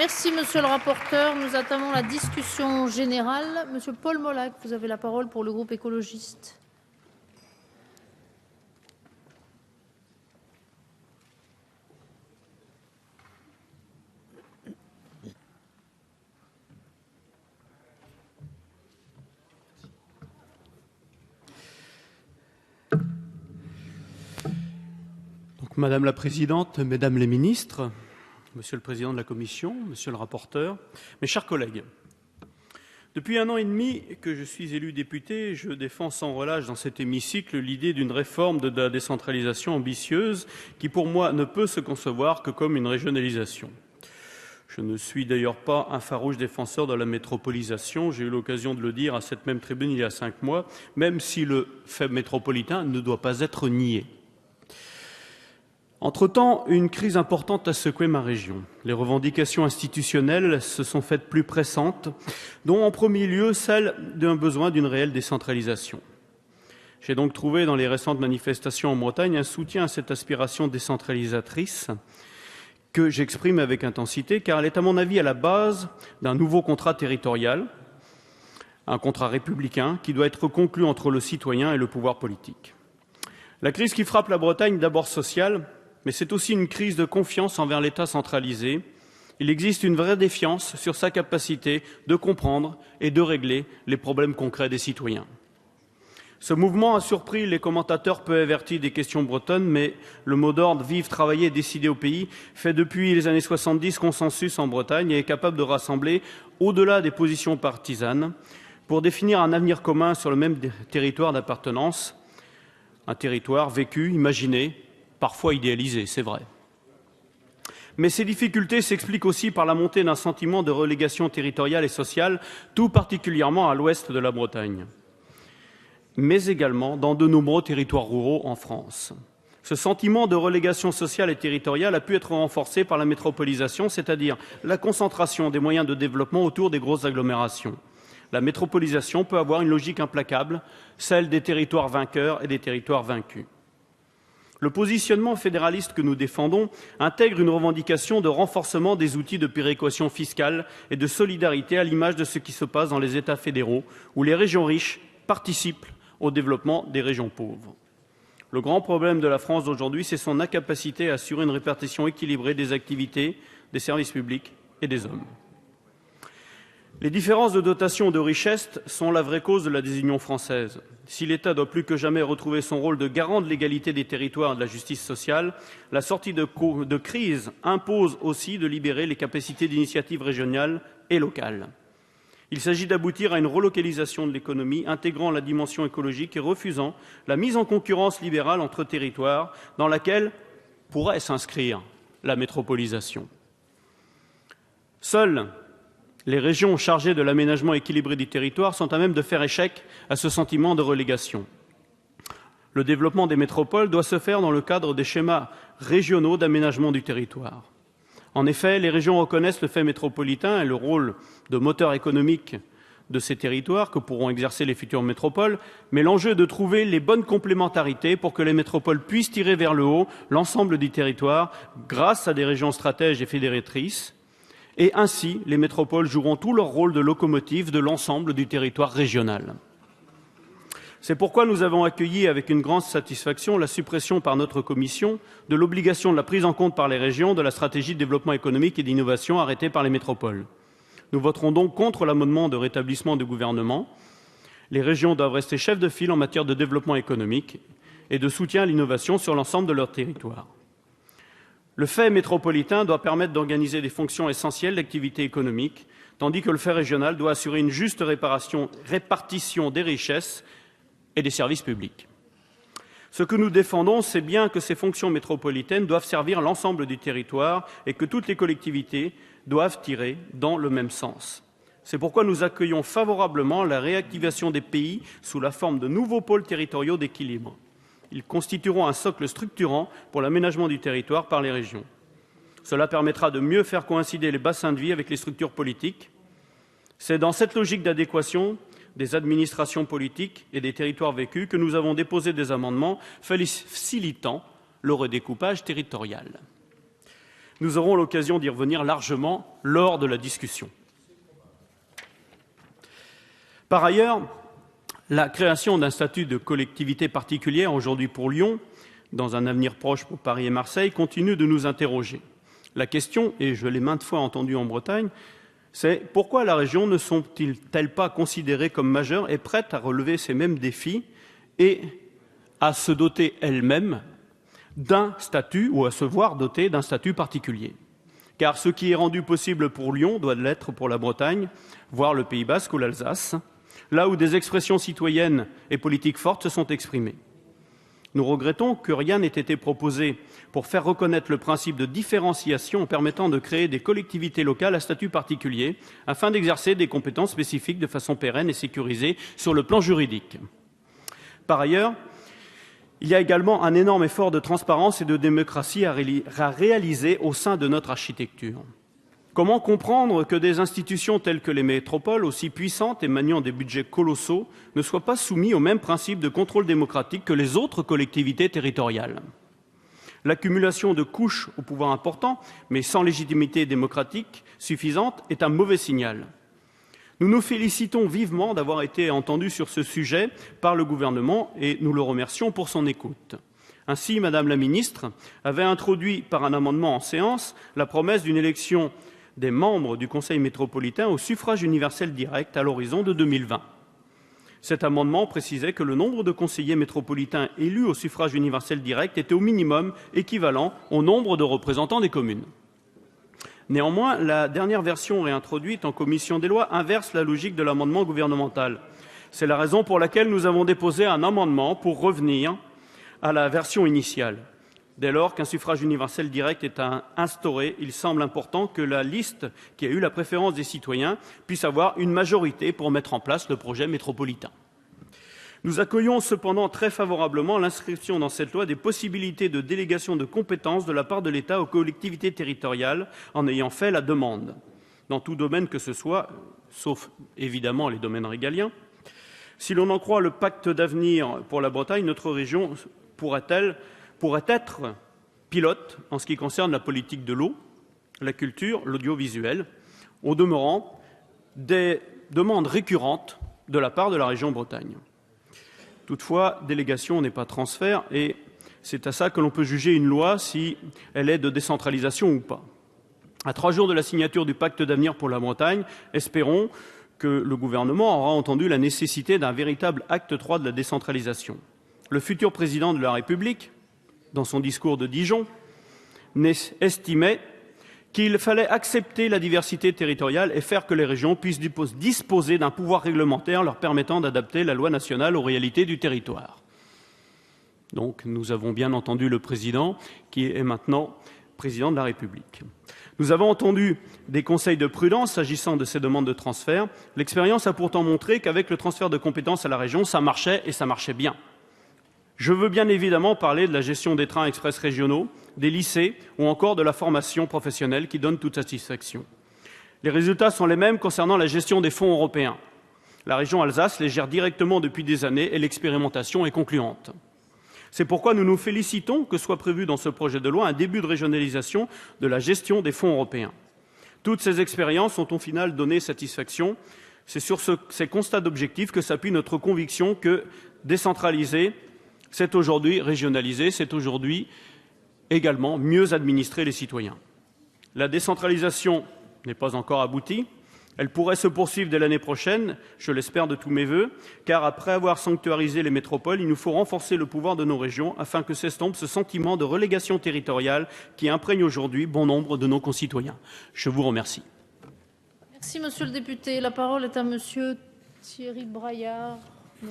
Merci, monsieur le rapporteur. Nous entamons la discussion générale. Monsieur Paul Molac, vous avez la parole pour le groupe écologiste. Madame la Présidente, Mesdames les ministres, Monsieur le Président de la Commission, Monsieur le rapporteur, mes chers collègues, depuis 1 an et demi que je suis élu député, je défends sans relâche dans cet hémicycle l'idée d'une réforme de la décentralisation ambitieuse qui, pour moi, ne peut se concevoir que comme une régionalisation. Je ne suis d'ailleurs pas un farouche défenseur de la métropolisation, j'ai eu l'occasion de le dire à cette même tribune il y a 5 mois, même si le fait métropolitain ne doit pas être nié. Entre-temps, une crise importante a secoué ma région. Les revendications institutionnelles se sont faites plus pressantes, dont en premier lieu celle d'un besoin d'une réelle décentralisation. J'ai donc trouvé dans les récentes manifestations en Bretagne un soutien à cette aspiration décentralisatrice que j'exprime avec intensité, car elle est à mon avis à la base d'un nouveau contrat territorial, un contrat républicain qui doit être conclu entre le citoyen et le pouvoir politique. La crise qui frappe la Bretagne, d'abord sociale, mais c'est aussi une crise de confiance envers l'État centralisé. Il existe une vraie défiance sur sa capacité de comprendre et de régler les problèmes concrets des citoyens. Ce mouvement a surpris les commentateurs peu avertis des questions bretonnes, mais le mot d'ordre « vivre, travailler et décider au pays » fait depuis les années 70 consensus en Bretagne et est capable de rassembler au-delà des positions partisanes pour définir un avenir commun sur le même territoire d'appartenance, un territoire vécu, imaginé, parfois idéalisé, c'est vrai. Mais ces difficultés s'expliquent aussi par la montée d'un sentiment de relégation territoriale et sociale, tout particulièrement à l'ouest de la Bretagne, mais également dans de nombreux territoires ruraux en France. Ce sentiment de relégation sociale et territoriale a pu être renforcé par la métropolisation, c'est-à-dire la concentration des moyens de développement autour des grosses agglomérations. La métropolisation peut avoir une logique implacable, celle des territoires vainqueurs et des territoires vaincus. Le positionnement fédéraliste que nous défendons intègre une revendication de renforcement des outils de péréquation fiscale et de solidarité à l'image de ce qui se passe dans les États fédéraux, où les régions riches participent au développement des régions pauvres. Le grand problème de la France d'aujourd'hui, c'est son incapacité à assurer une répartition équilibrée des activités, des services publics et des hommes. Les différences de dotation de richesse sont la vraie cause de la désunion française. Si l'État doit plus que jamais retrouver son rôle de garant de l'égalité des territoires et de la justice sociale, la sortie de crise impose aussi de libérer les capacités d'initiative régionale et locale. Il s'agit d'aboutir à une relocalisation de l'économie, intégrant la dimension écologique et refusant la mise en concurrence libérale entre territoires dans laquelle pourrait s'inscrire la métropolisation. Seules les régions chargées de l'aménagement équilibré du territoire sont à même de faire échec à ce sentiment de relégation. Le développement des métropoles doit se faire dans le cadre des schémas régionaux d'aménagement du territoire. En effet, les régions reconnaissent le fait métropolitain et le rôle de moteur économique de ces territoires que pourront exercer les futures métropoles, mais l'enjeu est de trouver les bonnes complémentarités pour que les métropoles puissent tirer vers le haut l'ensemble du territoire grâce à des régions stratèges et fédératrices. Et ainsi, les métropoles joueront tout leur rôle de locomotive de l'ensemble du territoire régional. C'est pourquoi nous avons accueilli avec une grande satisfaction la suppression par notre commission de l'obligation de la prise en compte par les régions de la stratégie de développement économique et d'innovation arrêtée par les métropoles. Nous voterons donc contre l'amendement de rétablissement du gouvernement. Les régions doivent rester chefs de file en matière de développement économique et de soutien à l'innovation sur l'ensemble de leur territoire. Le fait métropolitain doit permettre d'organiser des fonctions essentielles d'activité économique, tandis que le fait régional doit assurer une juste répartition des richesses et des services publics. Ce que nous défendons, c'est bien que ces fonctions métropolitaines doivent servir l'ensemble du territoire et que toutes les collectivités doivent tirer dans le même sens. C'est pourquoi nous accueillons favorablement la réactivation des pays sous la forme de nouveaux pôles territoriaux d'équilibre. Ils constitueront un socle structurant pour l'aménagement du territoire par les régions. Cela permettra de mieux faire coïncider les bassins de vie avec les structures politiques. C'est dans cette logique d'adéquation des administrations politiques et des territoires vécus que nous avons déposé des amendements facilitant le redécoupage territorial. Nous aurons l'occasion d'y revenir largement lors de la discussion. Par ailleurs, la création d'un statut de collectivité particulière aujourd'hui pour Lyon, dans un avenir proche pour Paris et Marseille, continue de nous interroger. La question, et je l'ai maintes fois entendue en Bretagne, c'est pourquoi la région ne sont-elles pas considérées comme majeures et prêtes à relever ces mêmes défis et à se doter elles-mêmes d'un statut ou à se voir dotées d'un statut particulier. Car ce qui est rendu possible pour Lyon doit l'être pour la Bretagne, voire le Pays basque ou l'Alsace, là où des expressions citoyennes et politiques fortes se sont exprimées. Nous regrettons que rien n'ait été proposé pour faire reconnaître le principe de différenciation en permettant de créer des collectivités locales à statut particulier afin d'exercer des compétences spécifiques de façon pérenne et sécurisée sur le plan juridique. Par ailleurs, il y a également un énorme effort de transparence et de démocratie à réaliser au sein de notre architecture. Comment comprendre que des institutions telles que les métropoles, aussi puissantes et maniant des budgets colossaux, ne soient pas soumises au même principe de contrôle démocratique que les autres collectivités territoriales ? L'accumulation de couches au pouvoir important, mais sans légitimité démocratique suffisante, est un mauvais signal. Nous nous félicitons vivement d'avoir été entendus sur ce sujet par le gouvernement et nous le remercions pour son écoute. Ainsi, Madame la ministre avait introduit par un amendement en séance la promesse d'une élection des membres du Conseil métropolitain au suffrage universel direct à l'horizon de 2020. Cet amendement précisait que le nombre de conseillers métropolitains élus au suffrage universel direct était au minimum équivalent au nombre de représentants des communes. Néanmoins, la dernière version réintroduite en commission des lois inverse la logique de l'amendement gouvernemental. C'est la raison pour laquelle nous avons déposé un amendement pour revenir à la version initiale. Dès lors qu'un suffrage universel direct est instauré, il semble important que la liste qui a eu la préférence des citoyens puisse avoir une majorité pour mettre en place le projet métropolitain. Nous accueillons cependant très favorablement l'inscription dans cette loi des possibilités de délégation de compétences de la part de l'État aux collectivités territoriales en ayant fait la demande, dans tout domaine que ce soit, sauf évidemment les domaines régaliens. Si l'on en croit le pacte d'avenir pour la Bretagne, notre région pourrait être pilote en ce qui concerne la politique de l'eau, la culture, l'audiovisuel, au demeurant des demandes récurrentes de la part de la région Bretagne. Toutefois, délégation n'est pas transfert et c'est à ça que l'on peut juger une loi si elle est de décentralisation ou pas. À 3 jours de la signature du pacte d'avenir pour la Bretagne, espérons que le gouvernement aura entendu la nécessité d'un véritable acte 3 de la décentralisation. Le futur président de la République, dans son discours de Dijon, estimait qu'il fallait accepter la diversité territoriale et faire que les régions puissent disposer d'un pouvoir réglementaire leur permettant d'adapter la loi nationale aux réalités du territoire. Donc nous avons bien entendu le président, qui est maintenant président de la République. Nous avons entendu des conseils de prudence s'agissant de ces demandes de transfert. L'expérience a pourtant montré qu'avec le transfert de compétences à la région, ça marchait et ça marchait bien. Je veux bien évidemment parler de la gestion des trains express régionaux, des lycées ou encore de la formation professionnelle qui donne toute satisfaction. Les résultats sont les mêmes concernant la gestion des fonds européens. La région Alsace les gère directement depuis des années et l'expérimentation est concluante. C'est pourquoi nous nous félicitons que soit prévu dans ce projet de loi un début de régionalisation de la gestion des fonds européens. Toutes ces expériences ont au final donné satisfaction. C'est sur ces constats d'objectifs que s'appuie notre conviction que décentraliser, c'est aujourd'hui régionaliser, c'est aujourd'hui également mieux administrer les citoyens. La décentralisation n'est pas encore aboutie. Elle pourrait se poursuivre dès l'année prochaine, je l'espère de tous mes vœux, car après avoir sanctuarisé les métropoles, il nous faut renforcer le pouvoir de nos régions afin que s'estompe ce sentiment de relégation territoriale qui imprègne aujourd'hui bon nombre de nos concitoyens. Je vous remercie. Merci, monsieur le député. La parole est à monsieur Thierry Braillard.